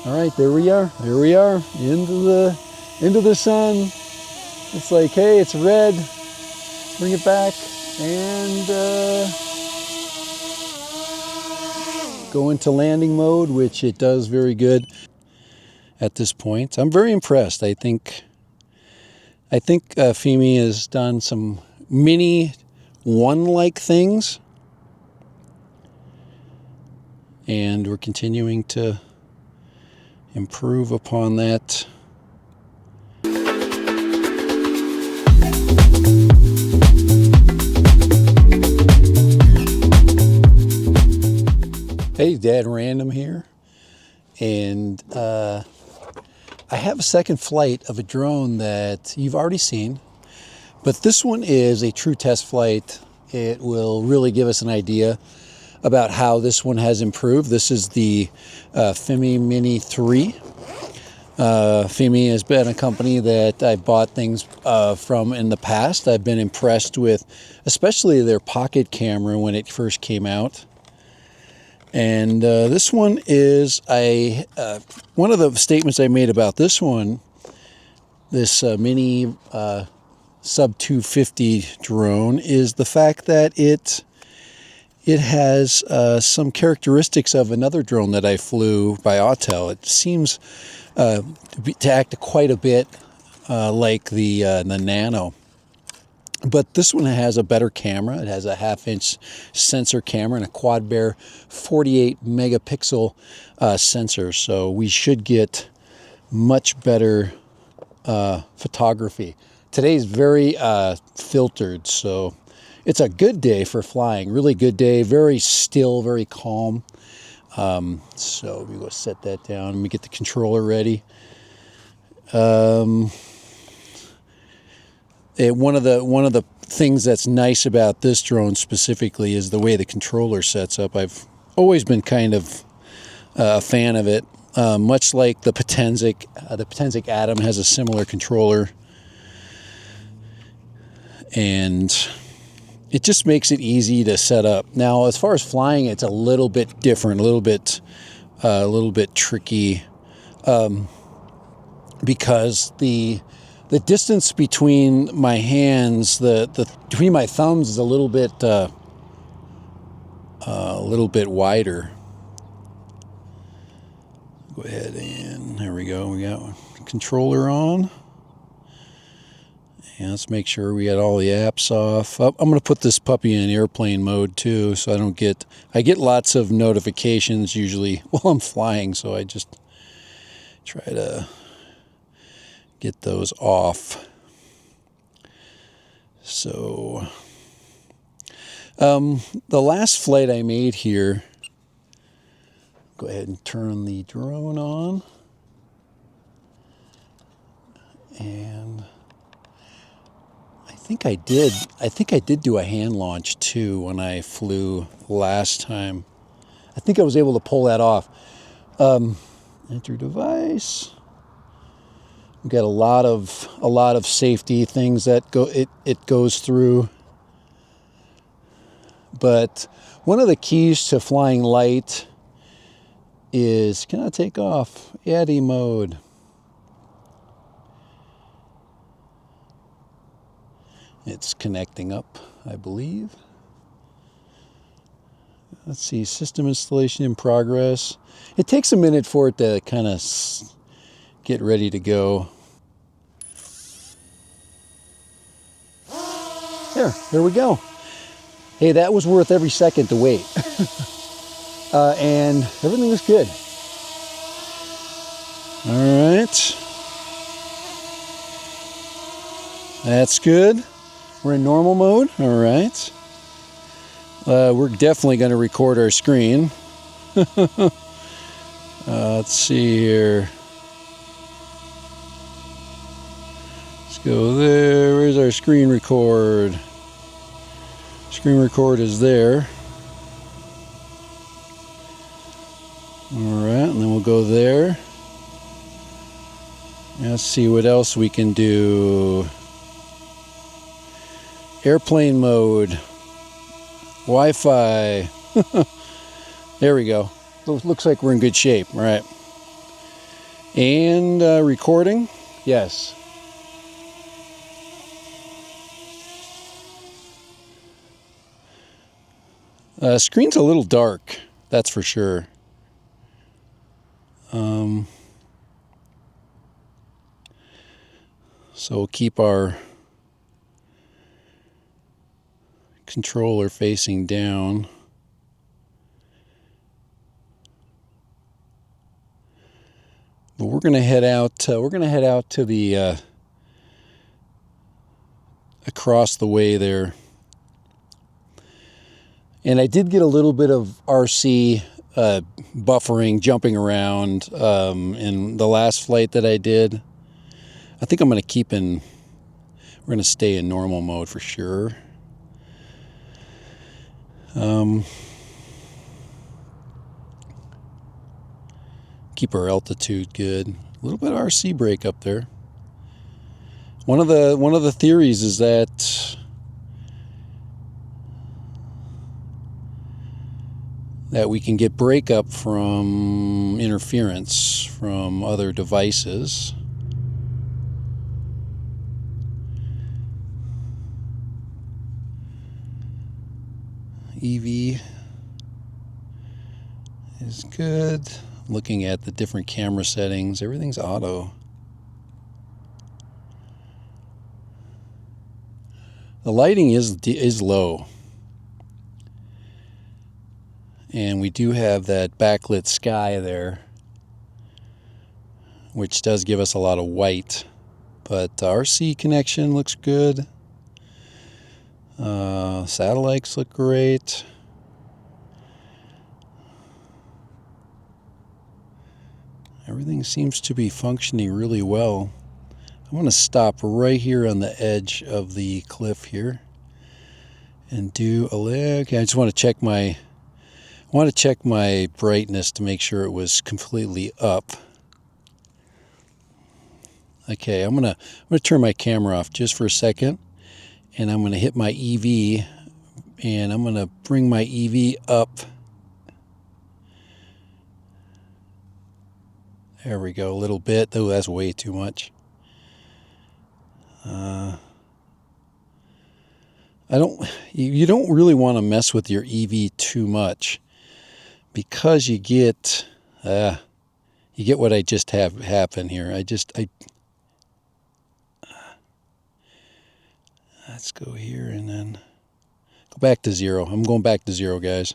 All right, there we are. There we are into the sun. It's like, hey, it's red. Bring it back and go into landing mode, which it does very good at this point. I'm very impressed. I think FIMI has done some mini one-like things, and we're continuing to improve upon that. Hey, Dad Random here, and I have a second flight of a drone that you've already seen, but this one is a true test flight. It will really give us an idea about how this one has improved. This is the FIMI Mini 3. FIMI has been a company that I bought things from in the past. I've been impressed with especially their pocket camera when it first came out. And this one is one of the statements I made about this one, this mini sub 250 drone, is the fact that it has some characteristics of another drone that I flew by Autel. It seems to act quite a bit like the Nano. But this one has a better camera. It has a 1/2-inch sensor camera and a quad bare 48 megapixel sensor. So we should get much better photography. Today's very filtered, so it's a good day for flying. Really good day. Very still, very calm. So we go set that down. Let me get the controller ready. One of the things that's nice about this drone specifically is the way the controller sets up. I've always been kind of a fan of it. Much like the Potensic Atom has a similar controller, and it just makes it easy to set up. Now, as far as flying, it's a little bit different, a little bit tricky, because the distance between my hands, between my thumbs, is a little bit wider. Go ahead and there we go. We got the controller on, and let's make sure we got all the apps off. I'm going to put this puppy in airplane mode too, so I get lots of notifications usually while I'm flying, so I just try to get those off. So the last flight I made here, go ahead and turn the drone on, and I think I did do a hand launch too when I flew last time. I think I was able to pull that off. Enter device. We've got a lot of safety things that it goes through. But one of the keys to flying light is, can I take off? ADI mode. It's connecting up, I believe. Let's see, system installation in progress. It takes a minute for it to kind of get ready to go. There we go. Hey, that was worth every second to wait. And everything was good. All right. That's good. We're in normal mode. All right. We're definitely going to record our screen. Let's see here. Let's go there. Where's our screen record? Screen record is there. All right, and then we'll go there. Let's see what else we can do. Airplane mode. Wi-Fi. There we go. Looks like we're in good shape. All right. And recording, yes. Screen's a little dark, that's for sure. So we'll keep our controller facing down. But we're going to head out. We're going to head out to the across the way there. And I did get a little bit of RC buffering, jumping around in the last flight that I did. I think I'm going to keep in. We're going to stay in normal mode for sure. Keep our altitude good. A little bit of RC brake up there. One of the theories is that we can get breakup from interference from other devices. EV is good. Looking at the different camera settings, everything's auto. The lighting is low. And we do have that backlit sky there, which does give us a lot of white. But RC connection looks good. Satellites look great. Everything seems to be functioning really well. I'm going to stop right here on the edge of the cliff here and do a leg. Okay, I just want to check my brightness to make sure it was completely up. Okay, I'm gonna turn my camera off just for a second, and I'm gonna hit my EV, and I'm gonna bring my EV up. There we go, a little bit. Oh, that's way too much. You don't really want to mess with your EV too much, because you get what I just have happen here. Let's go here and then go back to 0. I'm going back to 0, guys.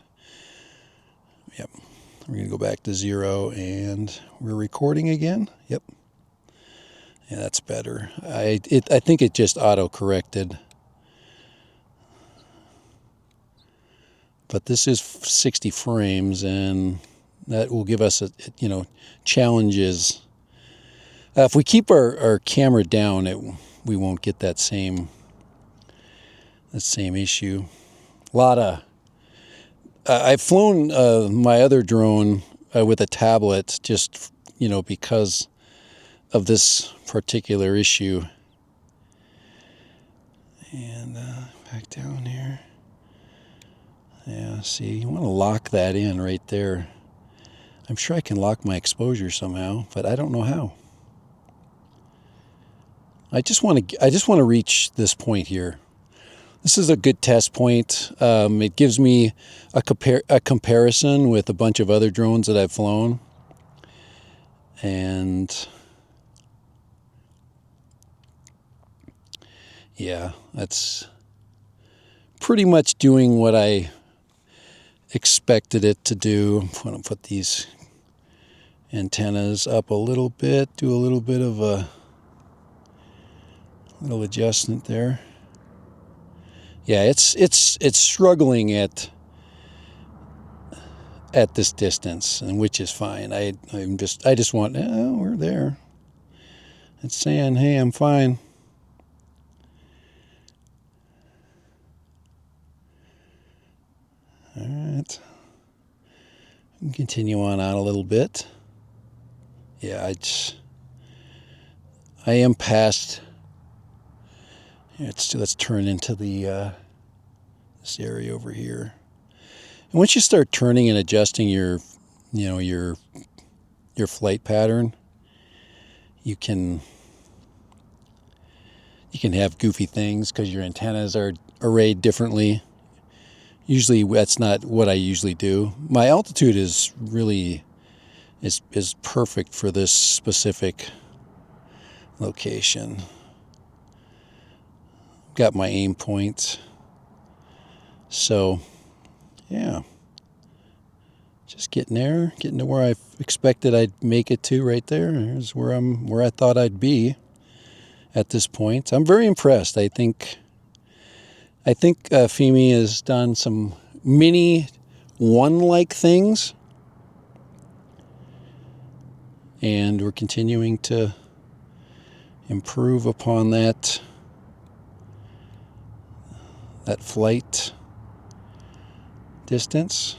Yep. We're going to go back to 0, and we're recording again. Yep. Yeah, that's better. I think it just auto-corrected. But this is 60 frames, and that will give us challenges. If we keep our camera down, we won't get that same issue. I've flown my other drone with a tablet just because of this particular issue. And back down here. Yeah, see, you want to lock that in right there. I'm sure I can lock my exposure somehow, but I don't know how. I just want to reach this point here. This is a good test point. It gives me a comparison with a bunch of other drones that I've flown. And yeah, that's pretty much doing what I expected it to do. I'm going to put these antennas up a little bit, do a little bit of a little adjustment there. Yeah, it's struggling at this distance, and which is fine. I just want, we're there. It's saying, hey, I'm fine. All right. Continue on out a little bit. Yeah, I am past. Let's turn into the this area over here. And once you start turning and adjusting your flight pattern, you can have goofy things because your antennas are arrayed differently. Usually that's not what I usually do. My altitude is really is perfect for this specific location. Got my aim point. So yeah, just getting there, getting to where I expected I'd make it to right there. Here's where I thought I'd be at this point. I'm very impressed. I think FIMI has done some mini one-like things, and we're continuing to improve upon that flight distance.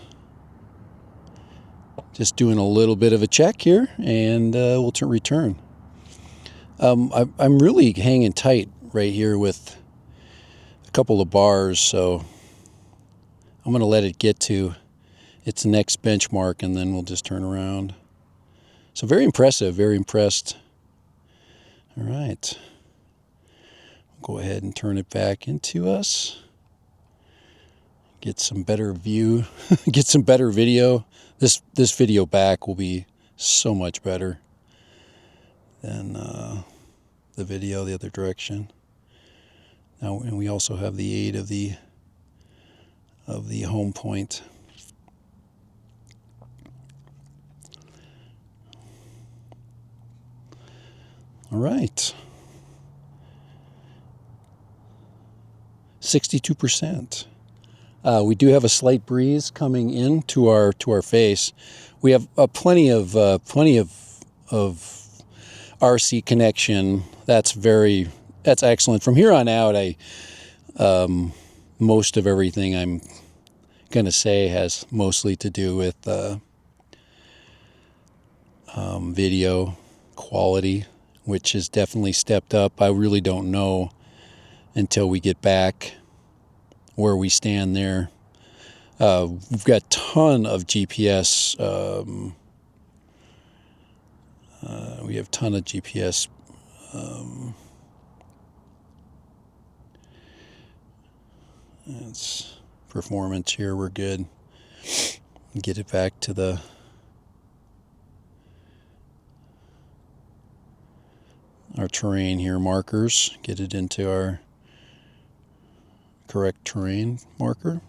Just doing a little bit of a check here, and we'll return. I'm really hanging tight right here with a couple of bars, so I'm going to let it get to its next benchmark, and then we'll just turn around. So very impressive, very impressed. All right. Go ahead and turn it back into us. Get some better view, get some better video. This video back will be so much better than the video the other direction. Now, and we also have the aid of the home point. All right. 62%. We do have a slight breeze coming in to our face. We have plenty of RC connection. That's excellent. From here on out, most of everything I'm gonna say has mostly to do with video quality, which has definitely stepped up. I really don't know until we get back where we stand there. We've got a ton of GPS. We have a ton of GPS. It's performance here. We're good. Get it back to our terrain here, markers. Get it into our correct terrain marker.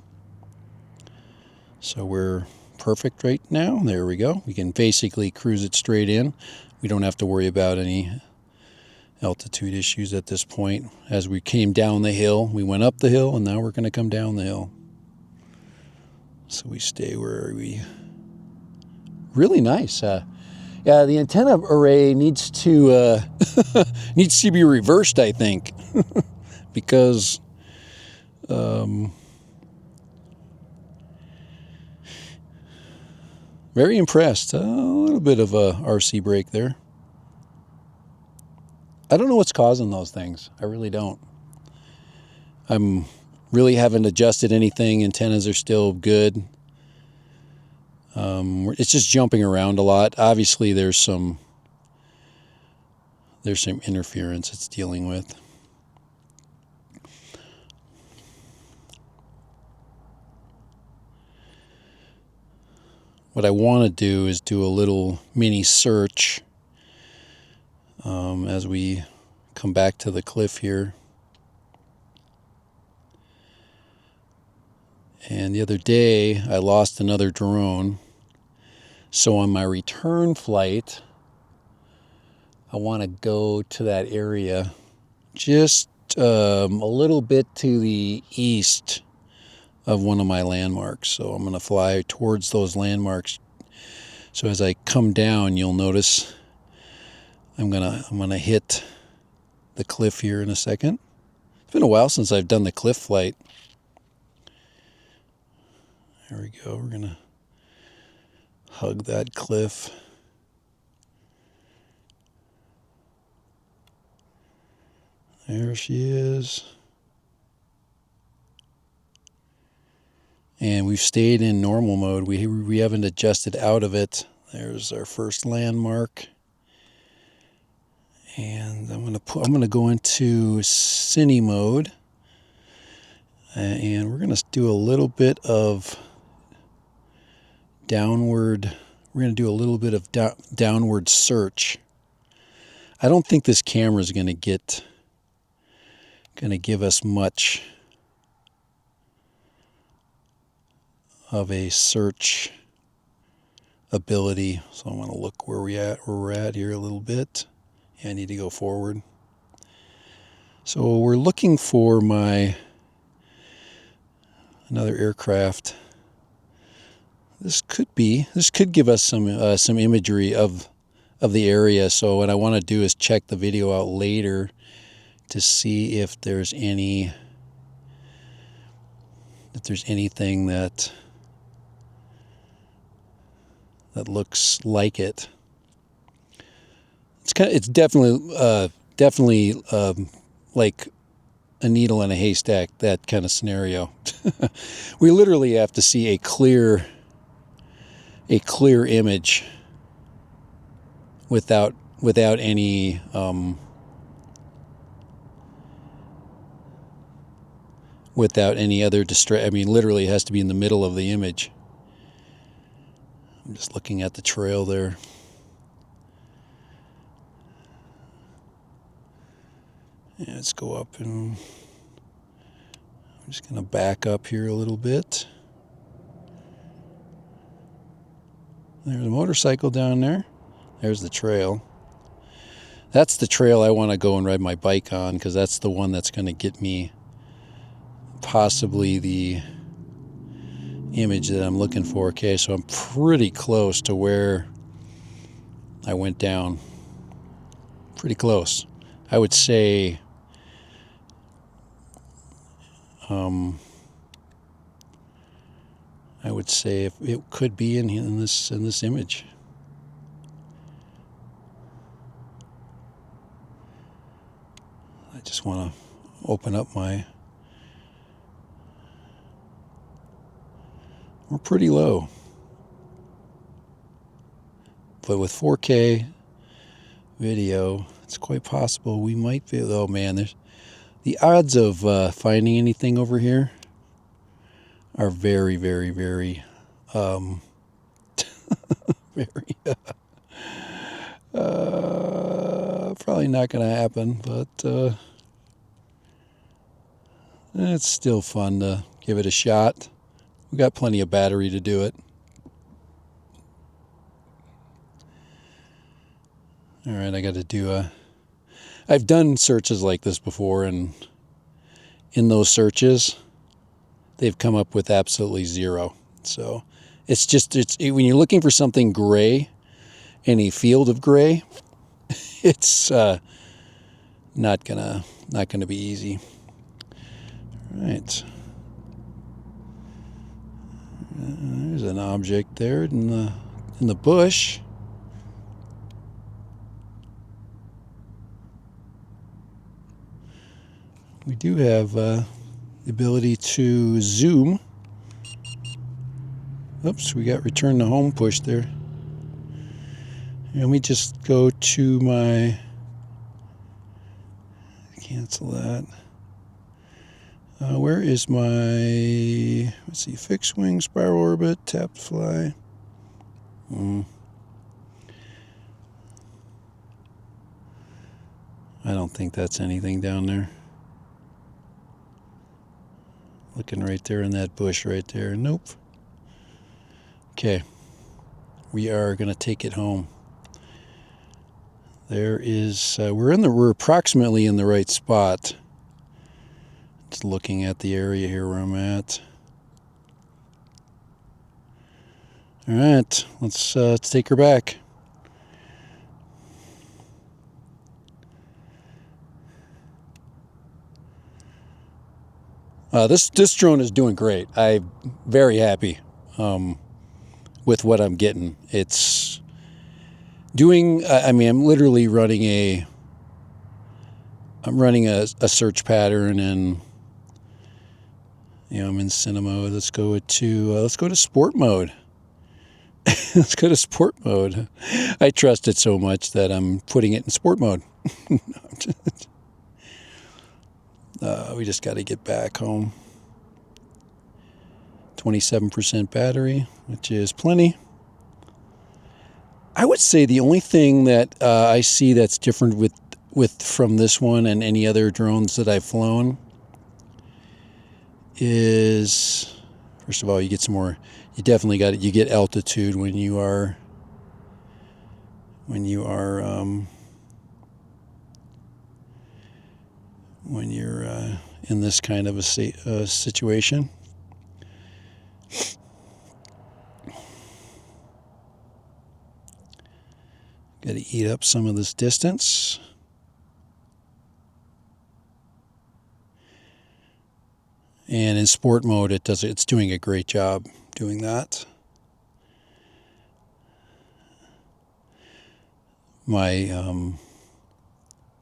So we're perfect right now. There we go. We can basically cruise it straight in. We don't have to worry about any altitude issues at this point. As we came down the hill, we went up the hill, and now we're going to come down the hill. So we stay where we... Really nice. Yeah, the antenna array needs to be reversed, I think, because very impressed. A little bit of a RC break there. I don't know what's causing those things. I really don't. I'm really haven't adjusted anything. Antennas are still good. It's just jumping around a lot. Obviously, there's some interference it's dealing with. What I want to do is do a little mini search as we come back to the cliff here. And the other day, I lost another drone. So on my return flight, I want to go to that area just a little bit to the east of one of my landmarks. So I'm going to fly towards those landmarks. So as I come down, you'll notice I'm gonna hit the cliff here in a second. It's been a while since I've done the cliff flight. There we go. We're gonna hug that cliff. There she is. And we've stayed in normal mode. We haven't adjusted out of it. There's our first landmark. And I'm gonna go into Cine mode, and we're gonna do a little bit of downward. We're gonna do a little bit of downward search. I don't think this camera is gonna give us much of a search ability. So I want to look where we're at here a little bit. Yeah, I need to go forward. So we're looking for another aircraft. This could give us some imagery of the area. So what I want to do is check the video out later to see if there's anything that looks like it. It's definitely like a needle in a haystack, that kind of scenario. We literally have to see a clear image without any other distraction. I mean, literally it has to be in the middle of the image. I'm just looking at the trail there. Yeah, let's go up, and I'm just going to back up here a little bit. There's a motorcycle down there. There's the trail. That's the trail I want to go and ride my bike on, because that's the one that's going to get me possibly the image that I'm looking for. Okay, so I'm pretty close to where I went down. Pretty close. I would say if it could be in this image. I just want to open up we're pretty low. But with 4K video, it's quite possible we might be. Oh man, there's the odds of finding anything over here are very, very, very, very, probably not going to happen, but it's still fun to give it a shot. We got plenty of battery to do it. All right, I got to do I've done searches like this before, and in those searches, they've come up with absolutely zero. So when you're looking for something gray in a field of gray, it's not gonna be easy. All right. There's an object there in the bush. We do have the ability to zoom. Oops, we got return to home push there. And we just go to cancel that. Where is my, let's see, fixed wing, spiral orbit, tap to fly. I don't think that's anything down there. Looking right there in that bush right there. Nope. Okay. We are going to take it home. There is, we're approximately in the right spot. Just looking at the area here where I'm at. All right, let's take her back. This drone is doing great. I'm very happy with what I'm getting. It's doing. I'm literally running a search pattern, and I'm in cinema mode. Let's go to sport mode. Let's go to sport mode. I trust it so much that I'm putting it in sport mode. We just got to get back home. 27% battery, which is plenty. I would say the only thing that I see that's different with from this one and any other drones that I've flown is, first of all, you get some more. You definitely got it. You get altitude when you are when you're in this kind of a situation. Got to eat up some of this distance. And in sport mode, it's doing a great job doing that. My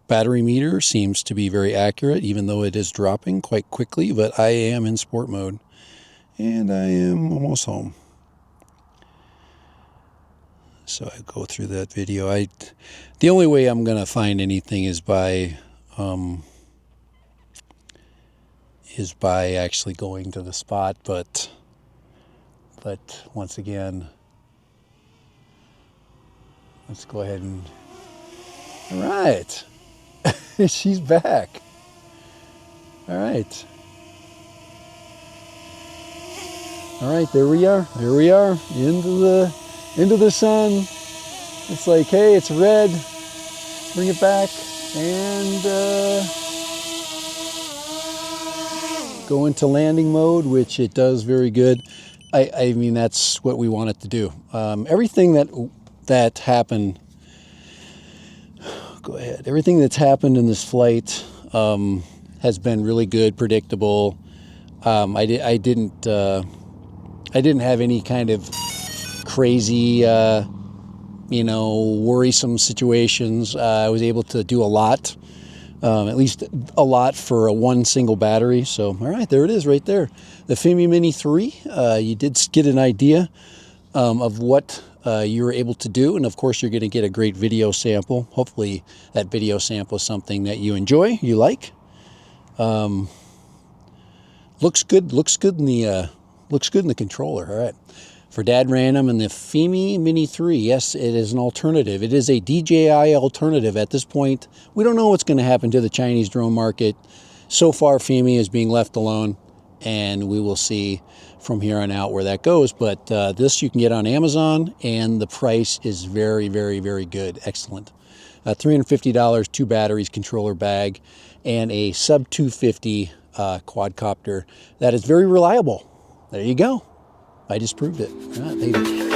battery meter seems to be very accurate, even though it is dropping quite quickly, but I am in sport mode, and I am almost home. So I go through that video. The only way I'm going to find anything is by actually going to the spot, but once again, let's go ahead and, all right. She's back. All right. All right, there we are. There we are, into the sun. It's like, hey, it's red. Bring it back and go into landing mode, which it does very good. I mean, that's what we want it to do. Everything that happened. Go ahead. Everything that's happened in this flight has been really good, predictable. I didn't have any kind of crazy, worrisome situations. I was able to do a lot, at least a lot for one single battery. So, all right, there it is right there. The FIMI Mini 3. You did get an idea of what you were able to do. And of course, you're going to get a great video sample. Hopefully that video sample is something that you enjoy, you like. Looks good in the controller. All right. For Dad Random and the FIMI Mini 3, yes, it is an alternative. It is a DJI alternative. At this point, we don't know what's going to happen to the Chinese drone market. So far, FIMI is being left alone, and we will see from here on out where that goes. But this you can get on Amazon, and the price is very, very, very good. Excellent. $350, 2 batteries, controller bag, and a sub 250 quadcopter that is very reliable. There you go. I just proved it. All right,